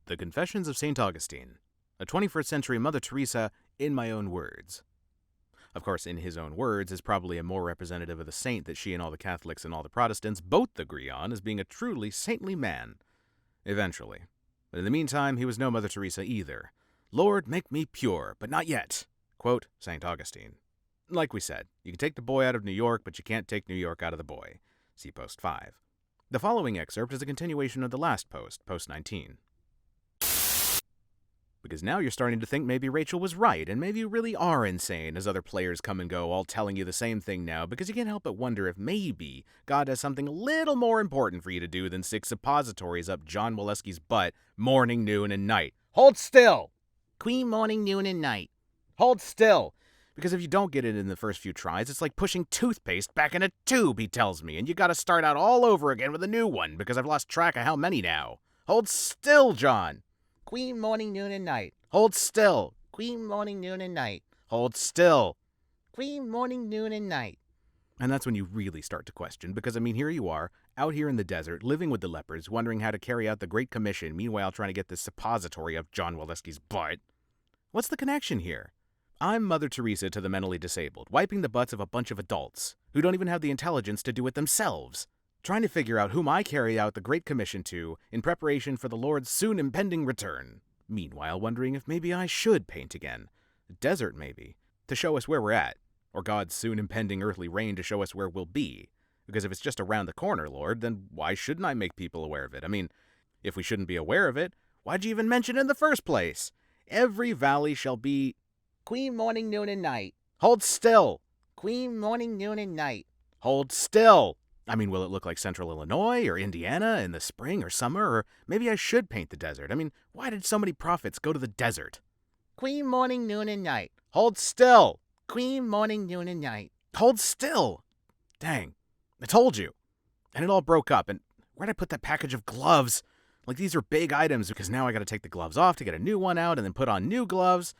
The Confessions of St. Augustine, a 21st century Mother Teresa in my own words. Of course, in his own words is probably a more representative of the saint that she and all the Catholics and all the Protestants both agree on as being a truly saintly man. Eventually. But in the meantime, he was no Mother Teresa either. Lord, make me pure, but not yet. Quote, St. Augustine. Like we said, you can take the boy out of New York, but you can't take New York out of the boy. See post 5. The following excerpt is a continuation of the last post, post 19. Because now you're starting to think maybe Rachel was right, and maybe you really are insane as other players come and go, all telling you the same thing now, because you can't help but wonder if maybe God has something a little more important for you to do than stick suppositories up John Walesky's butt morning, noon, and night. Hold still! Queen morning, noon, and night. Hold still! Because if you don't get it in the first few tries, it's like pushing toothpaste back in a tube, he tells me, and you gotta start out all over again with a new one, because I've lost track of how many now. Hold still, John! Queen morning, noon, and night. Hold still. Queen morning, noon, and night. Hold still. Queen morning, noon, and night. And that's when you really start to question, because, here you are, out here in the desert, living with the lepers, wondering how to carry out the Great Commission, meanwhile trying to get this suppository up John Walesky's butt. What's the connection here? I'm Mother Teresa to the mentally disabled, wiping the butts of a bunch of adults, who don't even have the intelligence to do it themselves. Trying to figure out whom I carry out the Great Commission to in preparation for the Lord's soon impending return. Meanwhile, wondering if maybe I should paint again. The desert, maybe, to show us where we're at. Or God's soon impending earthly reign to show us where we'll be. Because if it's just around the corner, Lord, then why shouldn't I make people aware of it? If we shouldn't be aware of it, why'd you even mention it in the first place? Every valley shall be Queen morning, noon, and night. Hold still. Queen morning, noon, and night. Hold still. Will it look like Central Illinois or Indiana in the spring or summer? Or maybe I should paint the desert. Why did so many prophets go to the desert? Queen morning, noon, and night. Hold still. Queen morning, noon, and night. Hold still. Dang. I told you. And it all broke up. And where'd I put that package of gloves? These are big items because now I gotta take the gloves off to get a new one out and then put on new gloves.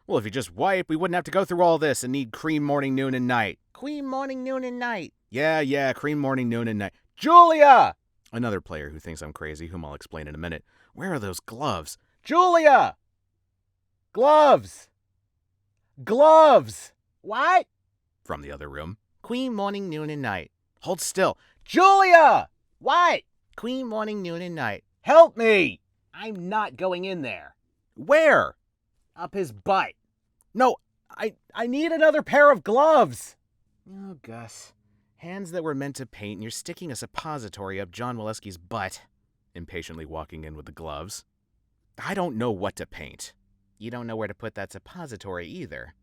Well, if you just wipe, we wouldn't have to go through all this and need cream morning, noon, and night. Queen morning, noon, and night. Yeah, cream morning, noon, and night. Julia! Another player who thinks I'm crazy, whom I'll explain in a minute. Where are those gloves? Julia! Gloves! Gloves! What? From the other room. Queen morning, noon, and night. Hold still. Julia! What? Queen morning, noon, and night. Help me! I'm not going in there. Where? Up his butt. No, I need another pair of gloves. Oh, Gus. Hands that were meant to paint, and you're sticking a suppository up John Walesky's butt. Impatiently walking in with the gloves. I don't know what to paint. You don't know where to put that suppository either.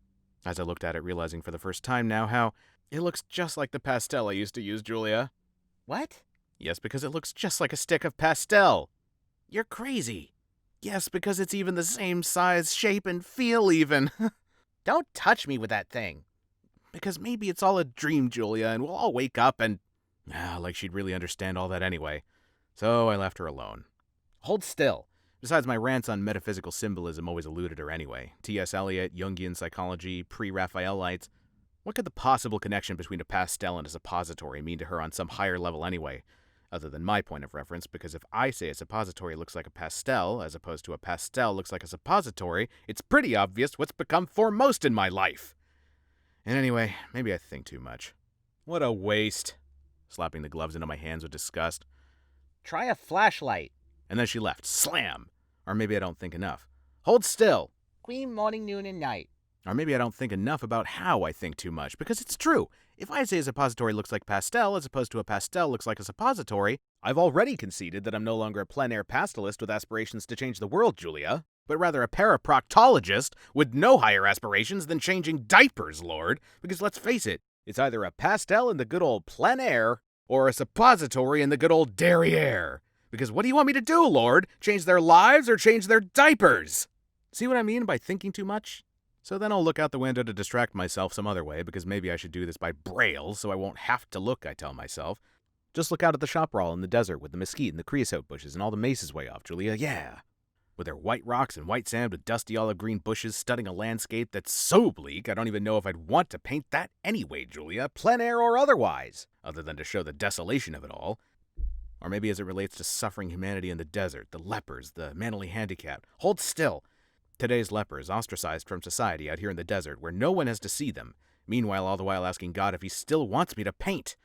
As I looked at it, realizing for the first time now how it looks just like the pastel I used to use, Julia. What? Yes, because it looks just like a stick of pastel. You're crazy. Yes, because it's even the same size, shape, and feel even. Don't touch me with that thing. Because maybe it's all a dream, Julia, and we'll all wake up and... like she'd really understand all that anyway. So I left her alone. Hold still. Besides, my rants on metaphysical symbolism always eluded her anyway. T.S. Eliot, Jungian psychology, pre-Raphaelites. What could the possible connection between a pastel and a suppository mean to her on some higher level anyway? Other than my point of reference, because if I say a suppository looks like a pastel, as opposed to a pastel looks like a suppository, it's pretty obvious what's become foremost in my life. And anyway, maybe I think too much. What a waste. Slapping the gloves into my hands with disgust. Try a flashlight. And then she left. Slam! Or maybe I don't think enough. Hold still. Queen morning, noon, and night. Or maybe I don't think enough about how I think too much, because it's true. If I say a suppository looks like pastel as opposed to a pastel looks like a suppository, I've already conceded that I'm no longer a plein air pastelist with aspirations to change the world, Julia, but rather a paraproctologist with no higher aspirations than changing diapers, Lord. Because let's face it, it's either a pastel in the good old plein air or a suppository in the good old derriere. Because what do you want me to do, Lord? Change their lives or change their diapers? See what I mean by thinking too much? So then I'll look out the window to distract myself some other way, because maybe I should do this by braille so I won't have to look, I tell myself. Just look out at the chaparral in the desert with the mesquite and the creosote bushes and all the mesas way off, Julia, yeah. With their white rocks and white sand with dusty olive green bushes studding a landscape that's so bleak I don't even know if I'd want to paint that anyway, Julia, plein air or otherwise, other than to show the desolation of it all. Or maybe as it relates to suffering humanity in the desert, the lepers, the mentally handicapped. Hold still! Today's lepers, ostracized from society out here in the desert where no one has to see them. Meanwhile, all the while asking God if he still wants me to paint.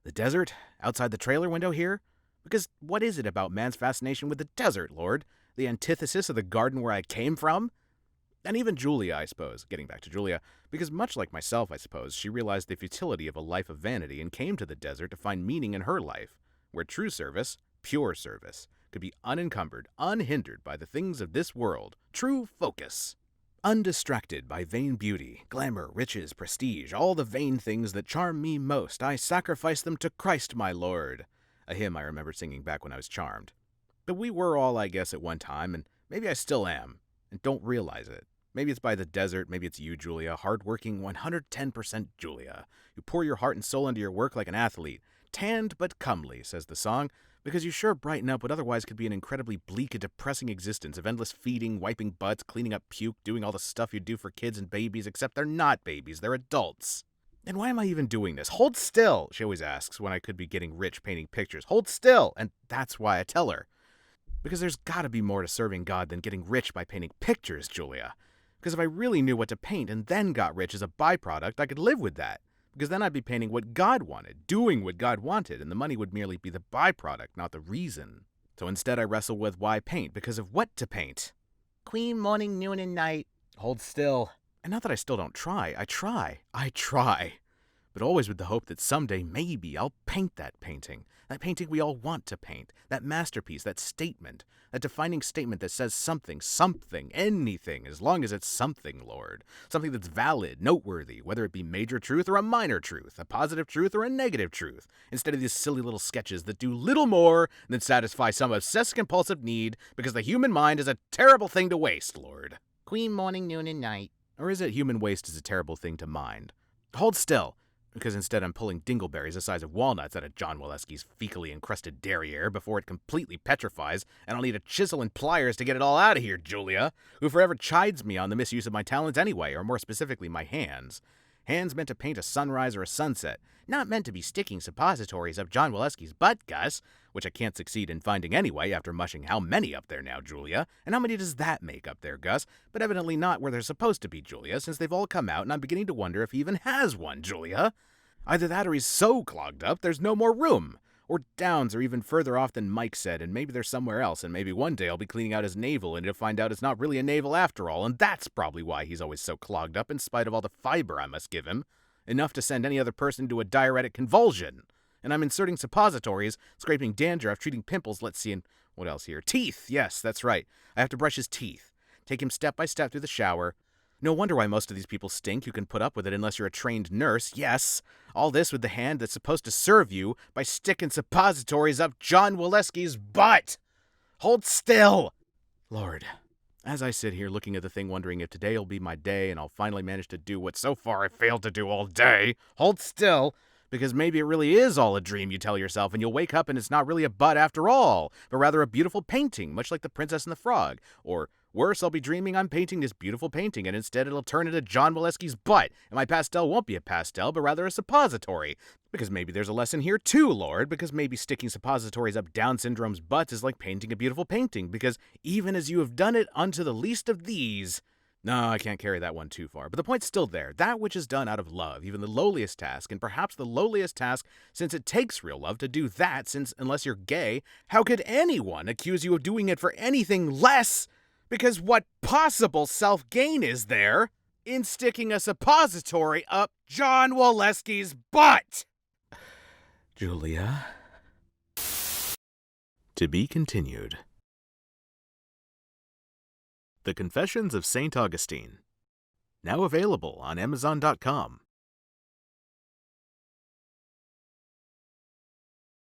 The desert? Outside the trailer window here? Because what is it about man's fascination with the desert, Lord? The antithesis of the garden where I came from? And even Julia, I suppose, getting back to Julia, because much like myself, I suppose, she realized the futility of a life of vanity and came to the desert to find meaning in her life, where true service, pure service, could be unencumbered, unhindered by the things of this world, true focus. Undistracted by vain beauty, glamour, riches, prestige, all the vain things that charm me most, I sacrifice them to Christ my Lord. A hymn I remember singing back when I was charmed. But we were all, I guess, at one time, and maybe I still am, and don't realize it. Maybe it's by the desert, maybe it's you, Julia, hardworking 110% Julia. You pour your heart and soul into your work like an athlete. Tanned but comely, says the song, because you sure brighten up what otherwise could be an incredibly bleak and depressing existence of endless feeding, wiping butts, cleaning up puke, doing all the stuff you do for kids and babies, except they're not babies, they're adults. And why am I even doing this? Hold still, she always asks when I could be getting rich painting pictures. Hold still, and that's why I tell her. Because there's gotta be more to serving God than getting rich by painting pictures, Julia. Because if I really knew what to paint and then got rich as a byproduct, I could live with that. Because then I'd be painting what God wanted, doing what God wanted, and the money would merely be the byproduct, not the reason. So instead I wrestle with why paint, because of what to paint. Queen, morning, noon, and night. Hold still. And not that I still don't try. I try. But always with the hope that someday, maybe, I'll paint that painting. That painting we all want to paint. That masterpiece, that statement. That defining statement that says something, anything, as long as it's something, Lord. Something that's valid, noteworthy, whether it be major truth or a minor truth, a positive truth or a negative truth, instead of these silly little sketches that do little more than satisfy some obsessive compulsive need because the human mind is a terrible thing to waste, Lord. Queen, morning, noon, and night. Or is it human waste is a terrible thing to mind? Hold still. Because instead I'm pulling dingleberries the size of walnuts out of John Walesky's fecally encrusted derriere before it completely petrifies, and I'll need a chisel and pliers to get it all out of here, Julia, who forever chides me on the misuse of my talents anyway, or more specifically, my hands. Hands meant to paint a sunrise or a sunset, not meant to be sticking suppositories up John Walesky's butt, Gus, which I can't succeed in finding anyway after mushing how many up there now, Julia, and how many does that make up there, Gus, but evidently not where they're supposed to be, Julia, since they've all come out, and I'm beginning to wonder if he even has one, Julia. Either that or he's so clogged up there's no more room. Or Downs are even further off than Mike said, and maybe they're somewhere else, and maybe one day I'll be cleaning out his navel and he'll find out it's not really a navel after all, and that's probably why he's always so clogged up in spite of all the fiber I must give him. Enough to send any other person into a diuretic convulsion. And I'm inserting suppositories, scraping dandruff, treating pimples, let's see, and what else here? Teeth! Yes, that's right. I have to brush his teeth. Take him step by step through the shower. No wonder why most of these people stink. You can put up with it unless you're a trained nurse. Yes, all this with the hand that's supposed to serve you by sticking suppositories up John Walesky's butt. Hold still. Lord, as I sit here looking at the thing wondering if today will be my day and I'll finally manage to do what so far I failed to do all day, hold still, because maybe it really is all a dream you tell yourself and you'll wake up and it's not really a butt after all, but rather a beautiful painting, much like The Princess and the Frog, or worse, I'll be dreaming I'm painting this beautiful painting, and instead it'll turn into John Walesky's butt, and my pastel won't be a pastel, but rather a suppository. Because maybe there's a lesson here too, Lord, because maybe sticking suppositories up Down syndrome's butts is like painting a beautiful painting, because even as you have done it unto the least of these... No, I can't carry that one too far, but the point's still there. That which is done out of love, even the lowliest task, and perhaps the lowliest task, since it takes real love to do that, since unless you're gay, how could anyone accuse you of doing it for anything less? Because what possible self-gain is there in sticking a suppository up John Walesky's butt? Julia. To be continued. The Confessions of St. Augustine. Now available on Amazon.com.